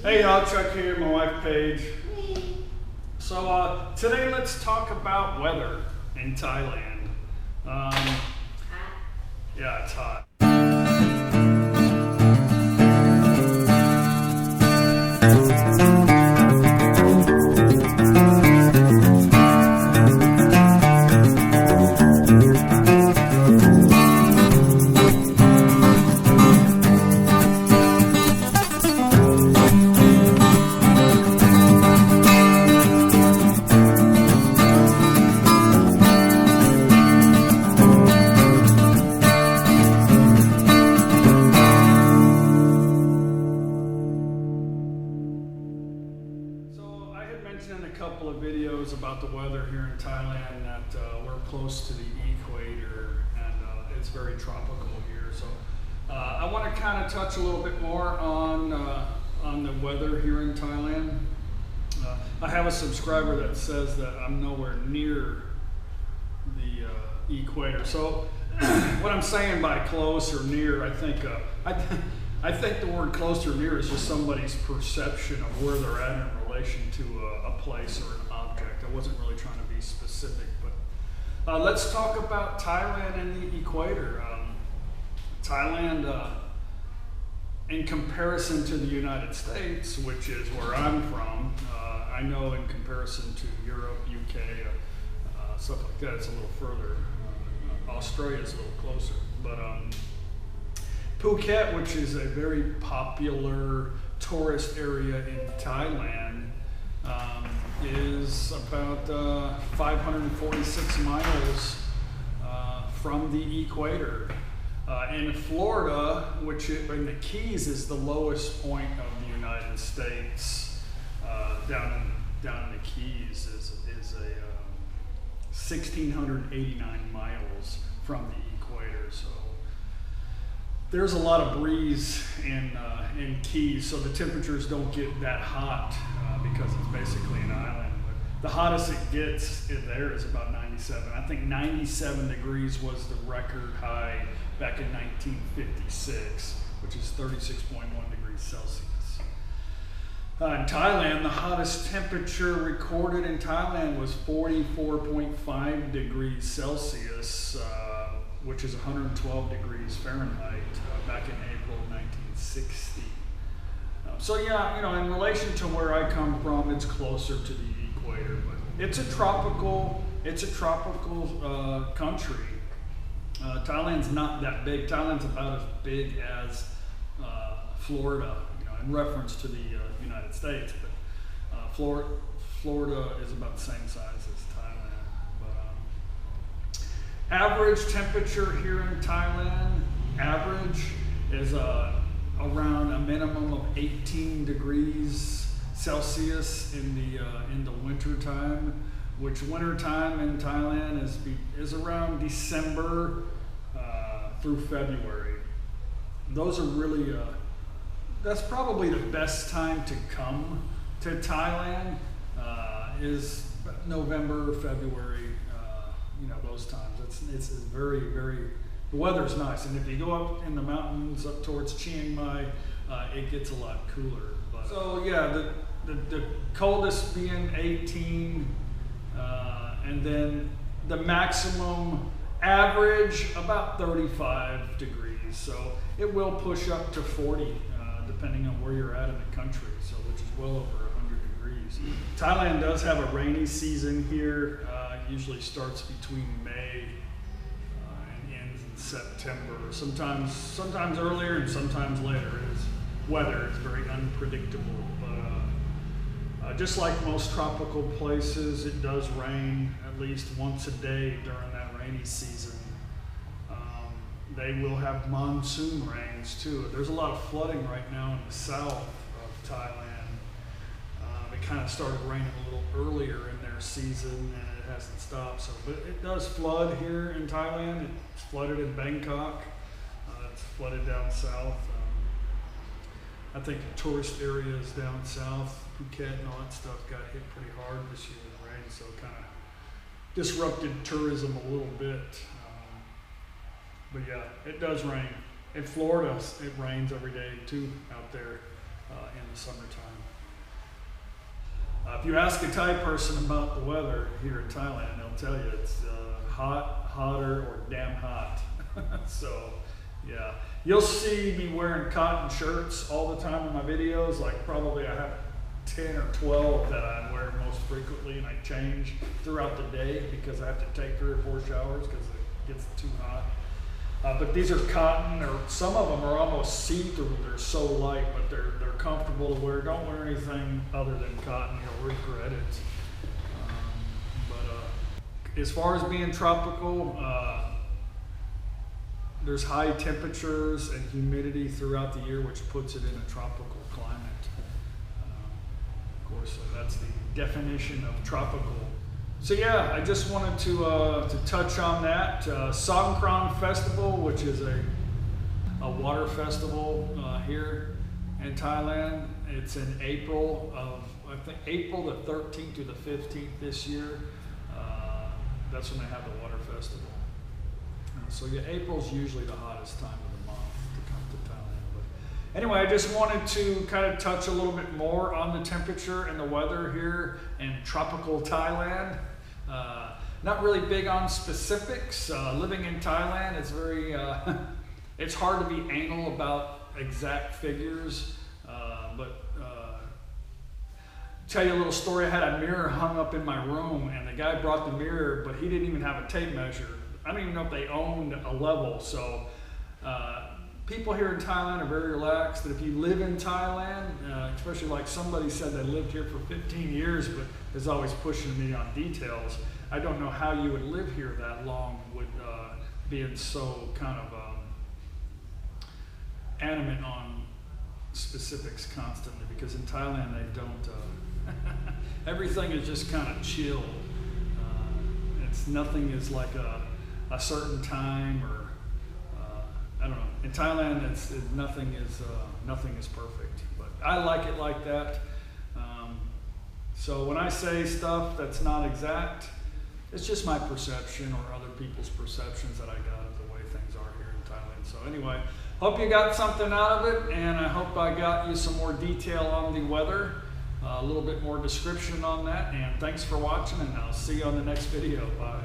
Hey y'all, Chuck here, my wife Paige. So today let's talk about weather in Thailand. Yeah, it's hot. In a couple of videos about the weather here in Thailand that we're close to the equator and it's very tropical here. So I want to kind of touch a little bit more on the weather here in Thailand. I have a subscriber that says that I'm nowhere near the equator. So what I'm saying by close or near, I think the word close or near is just somebody's perception of where they're at in relation to a place or an object. I wasn't really trying to be specific, but let's talk about Thailand and the equator. Thailand, in comparison to the United States, which is where I'm from, I know in comparison to Europe, UK, stuff like that, it's a little further. Australia is a little closer, but Phuket, which is a very popular tourist area in Thailand, is about 546 miles from the equator. And Florida, which in the Keys is the lowest point of the United States, down in the Keys is 1,689 miles from the equator. So there's a lot of breeze in Keys, so the temperatures don't get that hot because it's basically an island. But the hottest it gets in there is about 97. I think 97 degrees was the record high back in 1956, which is 36.1 degrees Celsius. In Thailand, the hottest temperature recorded in Thailand was 44.5 degrees Celsius, which is 112 degrees Fahrenheit, back in April 1960. So yeah, in relation to where I come from, it's closer to the equator, but it's a tropical country. Thailand's not that big. Thailand's about as big as Florida, in reference to the United States, but Florida is about the same size as Thailand. But average temperature here in Thailand, is around a minimum of 18 degrees Celsius in the winter time, which winter time in Thailand is around December through February. Those are really that's probably the best time to come to Thailand, is November, February, those times. It's very, very, the weather's nice. And if you go up in the mountains up towards Chiang Mai, it gets a lot cooler. But, so yeah, the coldest being 18, and then the maximum average about 35 degrees. So it will push up to 40, depending on where you're at in the country, so which is well over 100 degrees. Thailand does have a rainy season here. It usually starts between May and ends in September. Sometimes earlier and sometimes later. Weather is very unpredictable, but just like most tropical places, it does rain at least once a day during that rainy season. They will have monsoon rains too. There's a lot of flooding right now in the south of Thailand. It kind of started raining a little earlier in their season and it hasn't stopped. So, but it does flood here in Thailand. It's flooded in Bangkok. It's flooded down south. I think the tourist areas down south, Phuket and all that stuff, got hit pretty hard this year with rain, so it kind of disrupted tourism a little bit. But yeah, it does rain. In Florida, it rains every day too out there. in the summertime. If you ask a Thai person about the weather here in Thailand, they'll tell you it's hot, hotter, or damn hot. So, yeah. You'll see me wearing cotton shirts all the time in my videos. Like probably I have 10 or 12 that I wear most frequently, and I change throughout the day because I have to take 3 or 4 showers because it gets too hot. But these are cotton, or some of them are almost see-through. They're so light, but they're comfortable to wear. Don't wear anything other than cotton. You'll regret it. But as far as being tropical, there's high temperatures and humidity throughout the year, which puts it in a tropical climate. Of course, so that's the definition of tropical. So yeah, I just wanted to touch on that. Songkran Festival, which is a water festival here in Thailand. It's in April of, I think, April the 13th to the 15th this year. That's when they have the water festival. So yeah, April's usually the hottest time of the month to come to Thailand. But anyway, I just wanted to kind of touch a little bit more on the temperature and the weather here in tropical Thailand. Not really big on specifics. Living in Thailand, it's very, it's hard to be anal about exact figures. But tell you a little story. I had a mirror hung up in my room, and the guy brought the mirror, but he didn't even have a tape measure. I don't even know if they owned a level. So people here in Thailand are very relaxed. That if you live in Thailand, especially like somebody said they lived here for 15 years, but is always pushing me on details. I don't know how you would live here that long with being so kind of animate on specifics constantly, because in Thailand they don't, everything is just kind of chill. Nothing is like a certain time, or I don't know. In Thailand, nothing is perfect, but I like it like that. So when I say stuff that's not exact, it's just my perception or other people's perceptions that I got of the way things are here in Thailand. So anyway, hope you got something out of it, and I hope I got you some more detail on the weather, a little bit more description on that, and thanks for watching, and I'll see you on the next video. Bye.